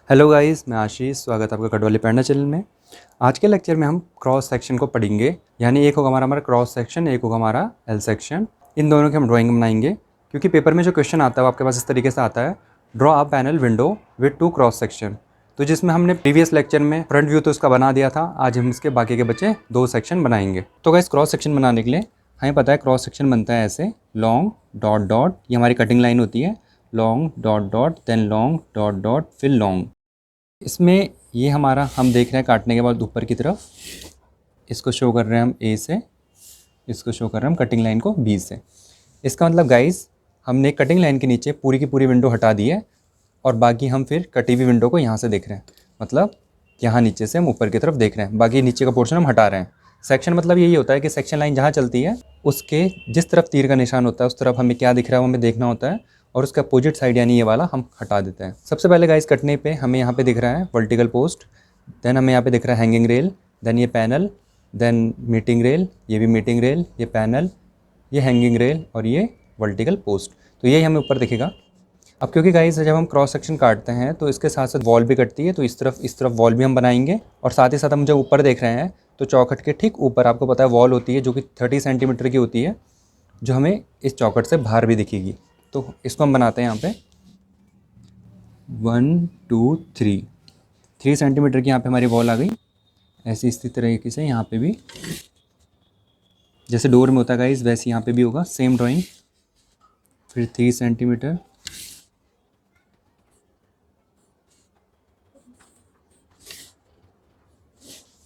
Hello guys, मैं आशीष। स्वागत है आपका कटवाली पढ़ना चैनल में। आज के लेक्चर में हम क्रॉस सेक्शन को पढ़ेंगे, यानी एक होगा हमारा क्रॉस सेक्शन, एक होगा हमारा एल सेक्शन। इन दोनों की हम ड्राइंग बनाएंगे, क्योंकि पेपर में जो क्वेश्चन आता है वो आपके पास इस तरीके से आता है, draw a panel window with 2 cross section. तो जिसमें हमने प्रीवियस लेक्चर में फ्रंट व्यू तो उसका बना दिया था, आज हम इसके बाकी के बचे 2 सेक्शन बनाएंगे। तो गाइस, क्रॉस सेक्शन बनाने के लिए हमें पता है क्रॉस सेक्शन बनता है ऐसे, लॉन्ग डॉट डॉट, ये हमारी कटिंग लाइन होती है, long dot dot, then long dot dot, फिर लॉन्ग। इसमें ये हमारा हम देख रहे हैं काटने के बाद ऊपर की तरफ, इसको शो कर रहे हैं हम ए से, इसको शो कर रहे हैं हम कटिंग लाइन को बी से। इसका मतलब गाइस, हमने कटिंग लाइन के नीचे पूरी की पूरी विंडो हटा दी है और बाकी हम फिर कटी हुई विंडो को यहाँ से देख रहे हैं। मतलब यहाँ नीचे से हम ऊपर की तरफ देख रहे हैं, बाकी नीचे का पोर्शन हम हटा रहे हैं। सेक्शन मतलब यही होता है कि सेक्शन लाइन जहाँ चलती है उसके जिस तरफ तीर का निशान होता है उस तरफ हमें क्या दिख रहा है वो हमें देखना होता है, और उसका अपोजिट साइड यानी ये वाला हम हटा देते हैं। सबसे पहले गाइस, कटने पे हमें यहाँ पे दिख रहा है वर्टिकल पोस्ट, देन हमें यहाँ पे दिख रहा है हैंगिंग रेल, देन ये पैनल, देन मीटिंग रेल, ये भी मीटिंग रेल, ये पैनल, ये हैंगिंग रेल और ये वर्टिकल पोस्ट। तो यही हमें ऊपर दिखेगा। अब क्योंकि गाइस जब हम क्रॉस सेक्शन काटते हैं तो इसके साथ साथ वॉल भी कटती है, तो इस तरफ वॉल भी हम बनाएंगे, और साथ ही साथ हम जब ऊपर देख रहे हैं तो चौखट के ठीक ऊपर आपको पता है वॉल होती है जो कि 30 सेंटीमीटर की होती है, जो हमें इस चौखट से बाहर भी दिखेगी। तो इसको हम बनाते हैं यहाँ पे 1 2 3 सेंटीमीटर की यहाँ पे हमारी वॉल आ गई। ऐसी इसी तरीके से यहाँ पे भी जैसे डोर में होता है गाइस, वैसे यहाँ पे भी होगा, सेम ड्राइंग। फिर 3 सेंटीमीटर,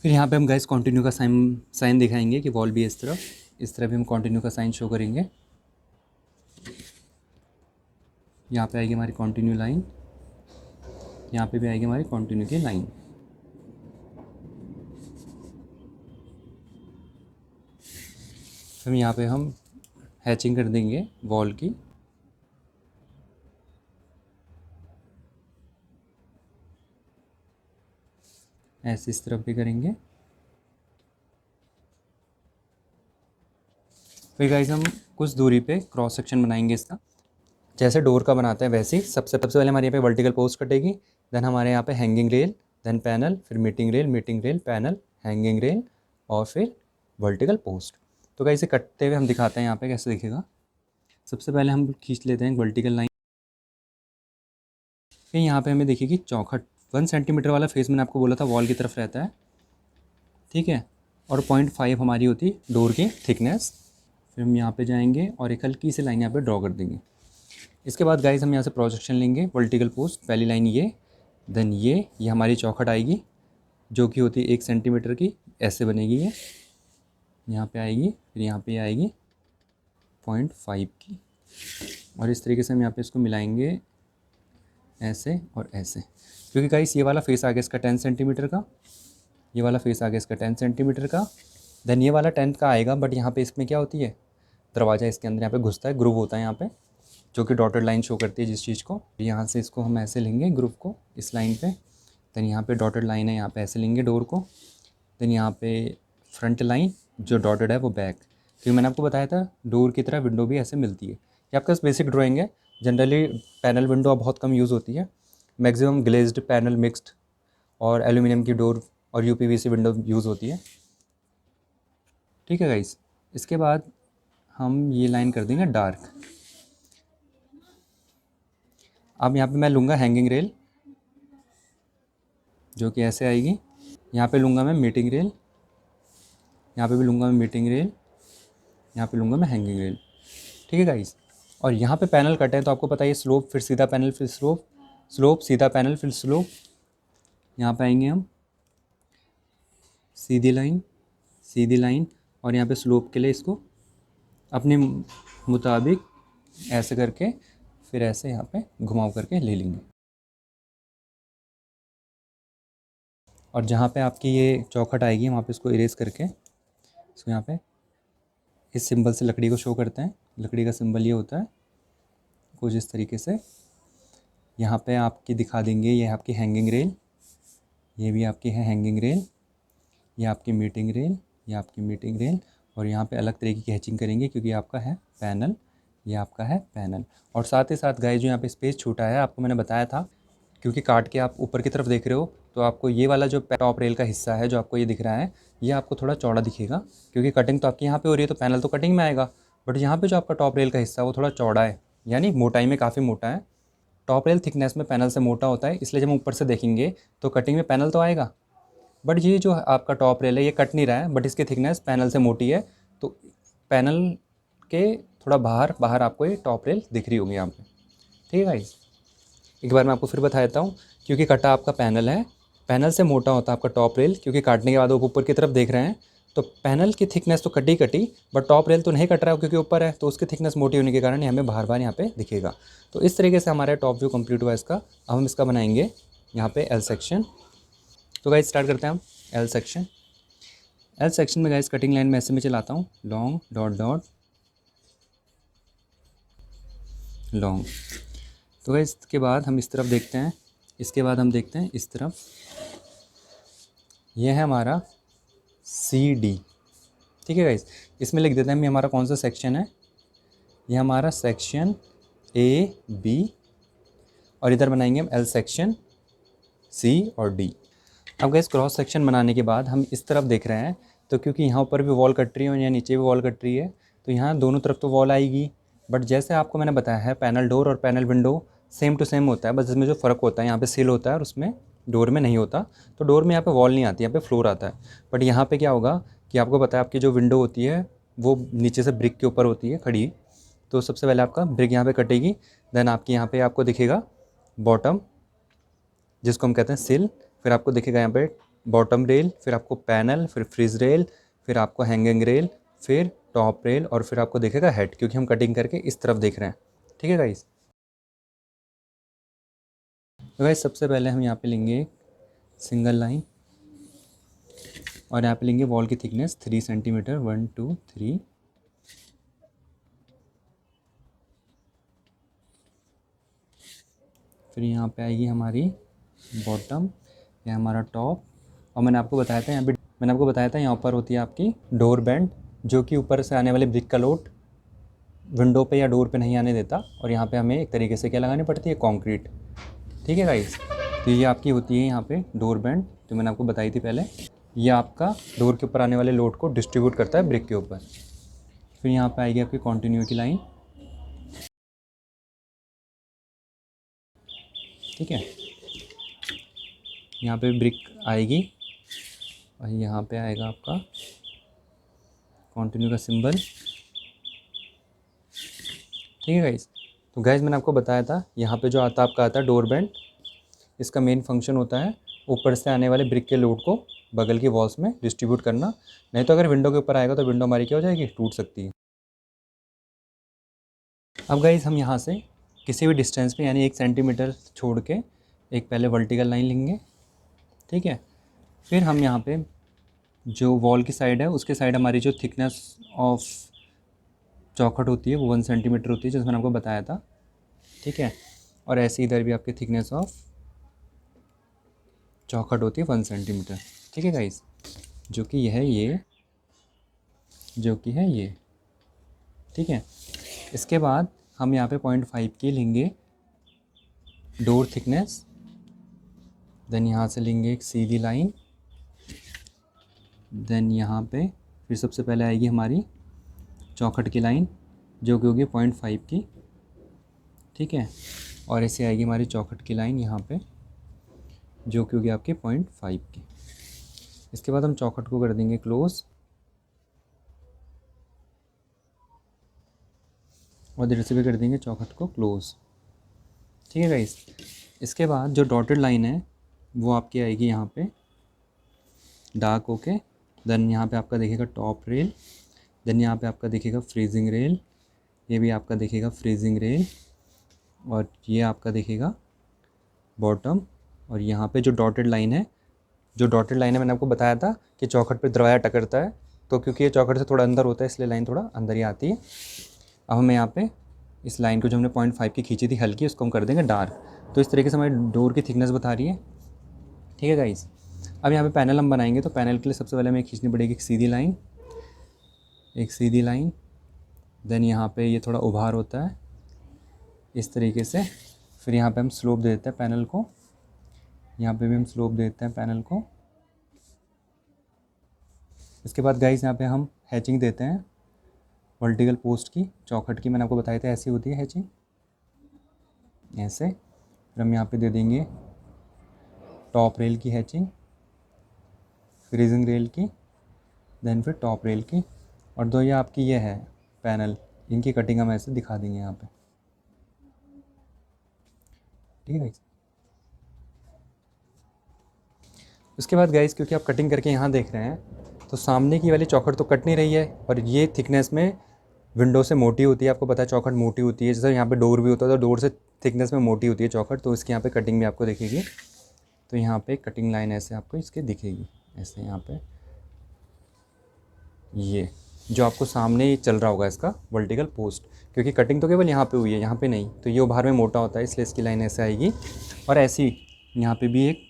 फिर यहाँ पे हम गाइस कंटिन्यू का साइन दिखाएंगे कि वॉल भी इस तरफ भी हम कंटिन्यू का साइन शो करेंगे। यहाँ पे आएगी हमारी कंटिन्यू लाइन, यहाँ पे भी आएगी हमारी कंटिन्यू की लाइन। फिर यहाँ पे हम हैचिंग कर देंगे वॉल की। ऐसे इस तरफ भी करेंगे। फिर गाइस हम कुछ दूरी पे क्रॉस सेक्शन बनाएंगे इसका, जैसे डोर का बनाते हैं वैसे ही। सबसे पहले हमारे यहाँ पे वर्टिकल पोस्ट कटेगी, देन हमारे यहाँ पे हैंगिंग रेल, देन पैनल, फिर meeting rail, panel, hanging rail और फिर वर्टिकल पोस्ट। तो गाइस इसे कटते हुए हम दिखाते हैं यहाँ पे कैसे दिखेगा। सबसे पहले हम खींच लेते हैं वर्टिकल लाइन, फिर यहाँ पे हमें दिखेगी चौखट। 1 सेंटीमीटर वाला फेस मैंने आपको बोला था वॉल की तरफ रहता है, ठीक है, और 0.5 हमारी होती डोर की थिकनेस। फिर हम यहाँ पे जाएंगे और एक हल्की सी लाइन यहाँ पे ड्रॉ कर देंगे। इसके बाद गाइस हम यहाँ से प्रोजेक्शन लेंगे, वर्टिकल पोस्ट पहली लाइन ये, देन ये हमारी चौखट आएगी जो कि होती है 1 सेंटीमीटर की, ऐसे बनेगी ये, यहाँ पे आएगी, फिर यहाँ पे आएगी 0.5 की, और इस तरीके से हम यहाँ पे इसको मिलाएंगे ऐसे और ऐसे। क्योंकि गाइस ये वाला फेस आ गया इसका 10 सेंटीमीटर का, ये वाला फेस आ गया इसका 10 सेंटीमीटर का, देन ये वाला 10 का आएगा, बट यहाँ पे इसमें क्या होती है, दरवाज़ा इसके अंदर यहाँ पे घुसता है, ग्रूव होता है यहाँ पे, जो कि डॉटेड लाइन शो करती है जिस चीज़ को। यहाँ से इसको हम ऐसे लेंगे ग्रुप को इस लाइन पे, देन यहाँ पे डॉटेड लाइन है, यहाँ पे ऐसे लेंगे डोर को, देन यहाँ पे फ्रंट लाइन जो डॉटेड है वो बैक, क्योंकि मैंने आपको बताया था डोर की तरह विंडो भी ऐसे मिलती है। ये आपका बेसिक ड्राइंग है। जनरली पैनल विंडो अब बहुत कम यूज़ होती है, मैक्सिमम ग्लेज्ड पैनल मिक्स्ड और एल्यूमिनियम की डोर और यूपीवीसी विंडो यूज़ होती है, ठीक है गाइस। इसके बाद हम ये लाइन कर देंगे डार्क। अब यहाँ पे मैं लूँगा हैंगिंग रेल जो कि ऐसे आएगी, यहाँ पे लूँगा मैं मीटिंग रेल, यहाँ पे भी लूँगा मैं मीटिंग रेल, यहाँ पे लूँगा मैं हैंगिंग रेल, ठीक है गाइस। और यहाँ पे पैनल कटे हैं तो आपको पता है स्लोप फिर सीधा पैनल फिर स्लोप, स्लोप सीधा पैनल फिर स्लोप। यहाँ पे आएंगे हम सीधी लाइन और यहाँ पे स्लोप के लिए इसको अपने मुताबिक ऐसे करके फिर ऐसे यहाँ पे घुमाव करके ले लेंगे। और जहाँ पे आपकी ये चौखट आएगी वहाँ पे इसको इरेज करके इसको यहाँ पे इस सिंबल से लकड़ी को शो करते हैं। लकड़ी का सिंबल ये होता है कुछ इस तरीके से। यहाँ पे आपकी दिखा देंगे, ये आपकी हैंगिंग रेल, ये भी आपकी है हैंगिंग रेल, ये आपकी मीटिंग रेल, ये आपकी मीटिंग रेल, और यहाँ पे अलग तरीके की हैचिंग करेंगे क्योंकि आपका है पैनल, ये आपका है पैनल। और साथ ही साथ गाइस जो यहाँ पे स्पेस छूटा है आपको मैंने बताया था क्योंकि काट के आप ऊपर की तरफ देख रहे हो तो आपको ये वाला जो टॉप रेल का हिस्सा है जो आपको ये दिख रहा है, ये आपको थोड़ा चौड़ा दिखेगा, क्योंकि कटिंग तो आपकी यहाँ पे हो रही है तो पैनल तो कटिंग में आएगा। बट यहाँ पे जो आपका टॉप रेल का हिस्सा है वो थोड़ा चौड़ा है, यानी मोटाई में काफ़ी मोटा है। टॉप रेल थिकनेस में पैनल से मोटा होता है, इसलिए जब हम ऊपर से देखेंगे तो कटिंग में पैनल तो आएगा। बट ये जो आपका टॉप रेल है ये कट नहीं रहा है, बट इसकी थिकनेस पैनल से मोटी है, तो पैनल के थोड़ा बाहर बाहर आपको ये टॉप रेल दिख रही होगी यहाँ पे। ठीक है गाइस, एक बार मैं आपको फिर बता देता हूँ। क्योंकि कटा आपका पैनल है, पैनल से मोटा होता है आपका टॉप रेल, क्योंकि काटने के बाद आप ऊपर की तरफ देख रहे हैं तो पैनल की थिकनेस तो कटी कटी, बट टॉप रेल तो नहीं कट रहा है क्योंकि ऊपर है, तो उसकी थिकनेस मोटी होने के कारण ये हमें बाहर बाहर यहाँ पे दिखेगा। तो इस तरीके से हमारा टॉप व्यू कंप्लीट हुआ इसका। अब हम इसका बनाएंगे यहाँ पे एल सेक्शन। तो गाइस स्टार्ट करते हैं हम एल सेक्शन। एल सेक्शन में गाइस कटिंग लाइन में ऐसे में चलाता हूँ, लॉन्ग डॉट डॉट लॉन्ग। तो गाइस इसके बाद हम इस तरफ देखते हैं, इसके बाद हम देखते हैं इस तरफ, यह है हमारा सी डी। ठीक है गाइस, इसमें लिख देते हैं हम ये हमारा कौन सा सेक्शन है, ये हमारा सेक्शन ए बी, और इधर बनाएंगे हम एल सेक्शन सी और डी। अब गाइस क्रॉस सेक्शन बनाने के बाद हम इस तरफ देख रहे हैं, तो क्योंकि यहाँ ऊपर भी वॉल कट रही है और यहाँ नीचे भी वॉल कट रही है, तो यहाँ दोनों तरफ तो वॉल आएगी। बट जैसे आपको मैंने बताया है पैनल डोर और panel window same to same होता है, बस इसमें जो फ़र्क होता है यहाँ पे सिल होता है और उसमें डोर में नहीं होता। तो डोर में यहाँ पे वॉल नहीं आती, यहाँ पे फ्लोर आता है। बट यहाँ पे क्या होगा कि आपको पता है आपकी जो विंडो होती है वो नीचे से ब्रिक के ऊपर होती है खड़ी, तो सबसे पहले आपका ब्रिक यहाँ पे कटेगी, देन आपकी यहाँ पे आपको दिखेगा बॉटम जिसको हम कहते हैं सिल, फिर आपको दिखेगा यहाँ पे बॉटम रेल, फिर आपको पैनल, फिर फ्रीज रेल, फिर आपको हैंगिंग रेल, फिर टॉप रेल, और फिर आपको दिखेगा हेड, क्योंकि हम कटिंग करके इस तरफ देख रहे हैं। ठीक है गाइस, तो गाइस सबसे पहले हम यहाँ पे लेंगे सिंगल लाइन, और यहाँ पे लेंगे वॉल की थिकनेस 3 सेंटीमीटर, 1 2 3। फिर यहाँ पे आएगी हमारी बॉटम, यह हमारा टॉप, और मैंने आपको बताया था यहाँ पर होती है आपकी डोर बैंड, जो कि ऊपर से आने वाले ब्रिक का लोड विंडो पे या डोर पे नहीं आने देता, और यहाँ पे हमें एक तरीके से क्या लगानी पड़ती है, कंक्रीट। ठीक है गाइस, तो ये आपकी होती है यहाँ पे डोर बैंड, जो मैंने आपको बताई थी पहले। ये आपका डोर के ऊपर आने वाले लोड को डिस्ट्रीब्यूट करता है ब्रिक के ऊपर। फिर यहाँ पे आएगी आपकी कॉन्टिन्यूटी लाइन। ठीक है, यहाँ पे ब्रिक आएगी और यहाँ पे आएगा आपका कॉन्टिन्यू का सिंबल। ठीक है गाइस, तो गाइस मैंने आपको बताया था यहाँ पे जो आता है डोर बैंड, इसका मेन फंक्शन होता है ऊपर से आने वाले ब्रिक के लोड को बगल की वॉल्स में डिस्ट्रीब्यूट करना। नहीं तो अगर विंडो के ऊपर आएगा तो विंडो हमारी क्या हो जाएगी, टूट सकती है। अब गाइस हम यहाँ से किसी भी डिस्टेंस पे यानी 1 सेंटीमीटर छोड़ के एक पहले वर्टिकल लाइन लेंगे। ठीक है, फिर हम यहाँ पे जो वॉल की साइड है उसके साइड हमारी जो थिकनेस ऑफ चौखट होती है वो 1 सेंटीमीटर होती है, जैसे मैंने आपको बताया था। ठीक है, और ऐसे इधर भी आपकी थिकनेस ऑफ चौखट होती है 1 सेंटीमीटर। ठीक है गाइस, जो कि है ये, जो कि है ये। ठीक है, इसके बाद हम यहाँ पे 0.5 की लेंगे डोर थिकनेस, देन यहाँ से लेंगे एक सीधी लाइन, देन यहाँ पे फिर सबसे पहले आएगी हमारी चौखट की लाइन जो कि होगी 0.5 की। ठीक है, और ऐसे आएगी हमारी चौखट की लाइन यहाँ पे जो कि होगी आपकी 0.5 की। इसके बाद हम चौखट को कर देंगे क्लोज, और इधर से भी कर देंगे चौखट को क्लोज। ठीक है गाइस, इसके बाद जो डॉटेड लाइन है वो आपकी आएगी यहाँ पे डार्क होके, देन यहाँ पे आपका दिखेगा टॉप रेल, देन यहाँ पे आपका दिखेगा फ्रीजिंग रेल, ये भी आपका दिखेगा फ्रीजिंग रेल, और ये आपका दिखेगा बॉटम। और यहाँ पे जो डॉटेड लाइन है मैंने आपको बताया था कि चौखट पे दरवाज़ा टकरता है, तो क्योंकि ये चौखट से थोड़ा अंदर होता है इसलिए लाइन थोड़ा अंदर ही आती है। अब हमें यहाँ पे इस लाइन को जो हमने 0.5 की खींची थी हल्की, उसको हम कर देंगे डार्क। तो इस तरीके से हमारी डोर की थिकनेस बता रही है। ठीक है गाइस, अब यहाँ पे पैनल हम बनाएंगे, तो पैनल के लिए सबसे पहले हमें खींचनी पड़ेगी एक सीधी लाइन, देन यहाँ पे ये थोड़ा उभार होता है इस तरीके से, फिर यहाँ पे हम स्लोप दे देते हैं पैनल को, यहाँ पे भी हम स्लोप देते हैं पैनल को। इसके बाद गाइस यहाँ पे हम हैचिंग देते हैं वर्टिकल पोस्ट की, चौखट की, मैंने आपको बताया था ऐसी होती है हैचिंग, ऐसे। फिर हम यहाँ पे दे देंगे टॉप रेल की हैचिंग, फ्रीजिंग रेल की, देन फिर टॉप रेल की, और दो ये आपकी ये है पैनल, इनकी कटिंग हम ऐसे दिखा देंगे यहाँ पे, ठीक है गाइस। उसके बाद गाइस क्योंकि आप कटिंग करके यहाँ देख रहे हैं तो सामने की वाली चौखट तो कट नहीं रही है, और ये थिकनेस में विंडो से मोटी होती है, आपको पता है चौखट मोटी होती है, जैसे यहाँ पे डोर भी होता है तो डोर से थिकनेस में मोटी होती है चौखट, तो इसके यहाँ पे कटिंग भी आपको दिखेगी। तो यहाँ पे कटिंग लाइन ऐसे आपको इसके दिखेगी, ऐसे यहाँ पे ये जो आपको सामने ही चल रहा होगा इसका वर्टिकल पोस्ट, क्योंकि कटिंग तो केवल यहाँ पे हुई है, यहाँ पे नहीं, तो ये उभार में मोटा होता है इसलिए इसकी लाइन ऐसे आएगी। और ऐसी यहाँ पे भी एक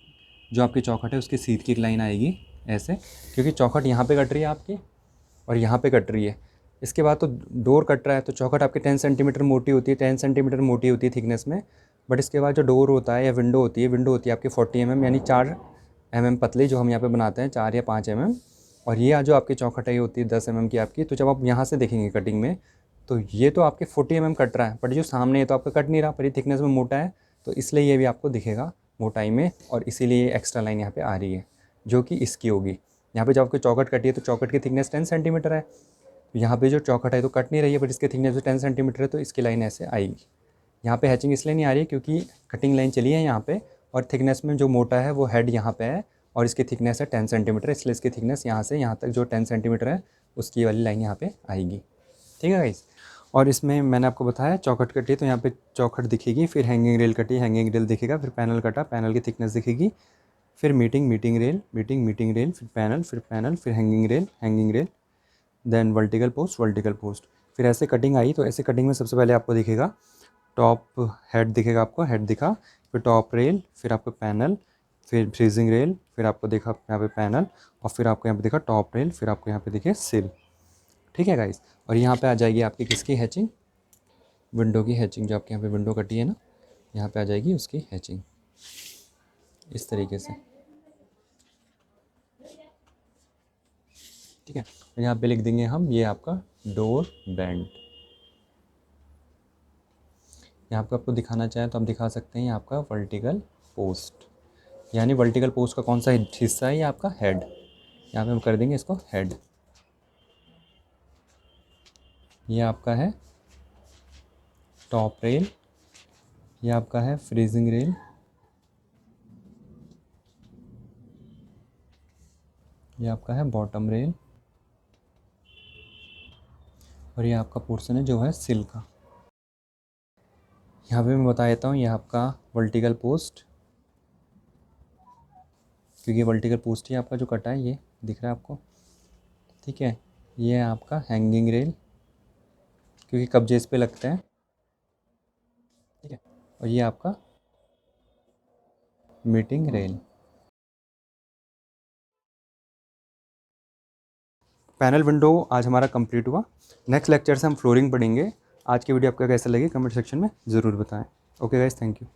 जो आपकी चौखट है उसकी सीध की एक लाइन आएगी ऐसे, क्योंकि चौखट यहाँ पे कट रही है आपकी और यहाँ पे कट रही है। इसके बाद तो डोर कट रहा है तो चौखट आपकी 10 सेंटीमीटर मोटी होती है, 10 सेंटीमीटर मोटी होती है थिकनेस में। बट इसके बाद जो डोर होता है या विंडो होती है आपकी 40 mm यानी 4 mm पतली, जो हम यहाँ पे बनाते हैं 4 या 5 mm। और ये जो आपकी चौखट है ये होती है 10 mm की आपकी। तो जब आप यहाँ से देखेंगे कटिंग में तो ये तो आपके 40 mm कट रहा है, बट जो सामने है तो आपका कट नहीं रहा, पर ये थिकनेस में मोटा है, तो इसलिए ये भी आपको दिखेगा मोटाई में, और इसीलिए ये एक्स्ट्रा लाइन यहाँ पे आ रही है जो कि इसकी होगी। यहाँ पे जब आपकी चौखट कटी है तो चौखट की थिकनेस 10 सेंटीमीटर है, तो यहाँ पे जो चौखट है तो कट नहीं रही है, बट इसकी थिकनेस भी 10 सेंटीमीटर है, तो इसकी लाइन ऐसे आएगी। यहाँ पे हैचिंग इसलिए नहीं आ रही है क्योंकि कटिंग लाइन चली है यहाँ पे, और थिकनेस में जो मोटा है वो हेड यहाँ पे है, और इसकी थिकनेस है 10 सेंटीमीटर, इसलिए इसकी थिकनेस यहाँ से यहाँ तक जो 10 सेंटीमीटर है उसकी वाली लाइन यहाँ पे आएगी, ठीक है गाइस। और इसमें मैंने आपको बताया चौखट कटी तो यहाँ पे चौखट दिखेगी, फिर हैंगिंग रेल कटी, हैंगिंग रेल दिखेगा, फिर पैनल कटा, पैनल की थिकनेस दिखेगी, फिर मीटिंग रेल, फिर पैनल, फिर hanging rail, then vertical post. फिर ऐसे कटिंग आई तो ऐसे कटिंग में सबसे पहले आपको दिखेगा टॉप हेड दिखेगा, आपको हेड दिखा, फिर टॉप रेल, फिर आपको पैनल, फिर फ्रीजिंग रेल, फिर आपको देखा यहाँ पे पैनल, और फिर आपको यहाँ पे देखा टॉप रेल, फिर आपको यहाँ पे दिखे सिल, ठीक है गाइस। और यहाँ पे आ जाएगी आपकी किसकी हैचिंग, विंडो की हैचिंग, जो आपके यहाँ पे विंडो कटी है ना, यहाँ पे आ जाएगी उसकी हैचिंग इस तरीके से, ठीक है। और यहाँ पे लिख देंगे हम ये आपका डोर बैंड। यहाँ पे आपको दिखाना चाहें तो आप दिखा सकते हैं, ये आपका वर्टिकल पोस्ट, यानी वर्टिकल पोस्ट का कौन सा हिस्सा है, ये आपका हेड, यहाँ पे हम कर देंगे इसको हेड। ये आपका है टॉप रेल, ये आपका है फ्रीजिंग रेल, ये आपका है बॉटम रेल, और ये आपका पोर्शन है जो है सिल का। यहाँ पे मैं बता देता हूँ, ये आपका वर्टिकल पोस्ट, क्योंकि वर्टिकल पोस्ट ही आपका जो कटा है ये दिख रहा है आपको, ठीक है। ये है आपका हैंगिंग रेल, क्योंकि कब्जे इस पे लगते हैं, ठीक है। और ये आपका मीटिंग रेल। पैनल विंडो आज हमारा कंप्लीट हुआ। नेक्स्ट लेक्चर से हम फ्लोरिंग पढ़ेंगे। आज की वीडियो आपका कैसा लगे कमेंट सेक्शन में ज़रूर बताएं। Okay guys, thank you.